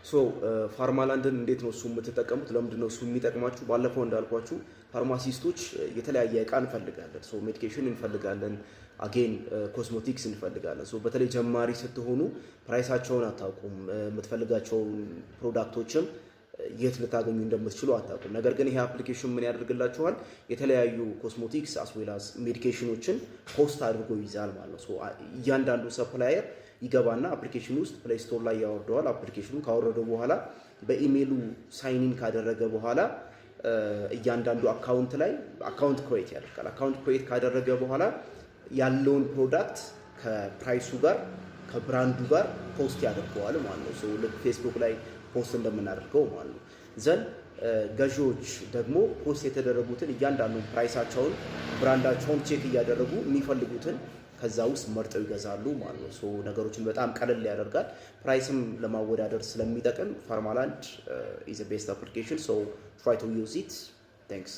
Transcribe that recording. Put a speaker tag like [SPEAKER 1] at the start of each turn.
[SPEAKER 1] ሶ ፋርማላንድን እንዴት ነው እሱ የምትጠቀሙት? ለምንድን ነው እሱ የሚጠቅማችሁ? ባለፈው እንዳልኳችሁ ፋርማሲስቶች የተለያየ እቃ እንፈልጋለን። ሶ ሜዲኬሽን እንፈልጋለን፣ አጌን ኮስሞቲክስ እንፈልጋለን። ሶ በተለይ ጀማሪ ስትሆኑ ፕራይሳቸውን አታውቁም፣ የምትፈልጋቸውን ፕሮዳክቶችም የት ልታገኙ እንደምትችሉ አታውቁም። ነገር ግን ይሄ አፕሊኬሽን ምን ያደርግላችኋል? የተለያዩ ኮስሞቲክስ አስዌላስ ሜዲኬሽኖችን ፖስት አድርጎ ይይዛል ማለት ነው። ሶ እያንዳንዱ ሰፕላየር ይገባና አፕሊኬሽን ውስጥ ፕሌይ ስቶር ላይ ያወርደዋል። አፕሊኬሽኑ ካወረደው በኋላ በኢሜይሉ ሳይኒን ካደረገ በኋላ እያንዳንዱ አካውንት ላይ አካውንት ክሬት ያደርጋል። አካውንት ክሬት ካደረገ በኋላ ያለውን ፕሮዳክት ከፕራይሱ ጋር ከብራንዱ ጋር ፖስት ያደርገዋል ማለት ነው። ሶ ልክ ፌስቡክ ላይ ፖስት እንደምናደርገው ማለት ነው። ዘን ገዢዎች ደግሞ ፖስት የተደረጉትን እያንዳንዱ ፕራይሳቸውን ብራንዳቸውን ቼክ እያደረጉ የሚፈልጉትን ከዛ ውስጥ መርጠው ይገዛሉ ማለት ነው። ሶ ነገሮችን በጣም ቀለል ያደርጋል። ፕራይስም ለማወዳደር ስለሚጠቅም ፋርማላንድ ኢዝ ቤስት አፕሊኬሽን ሶ ትራይ ቱ ዩዝ ኢት። ታንክስ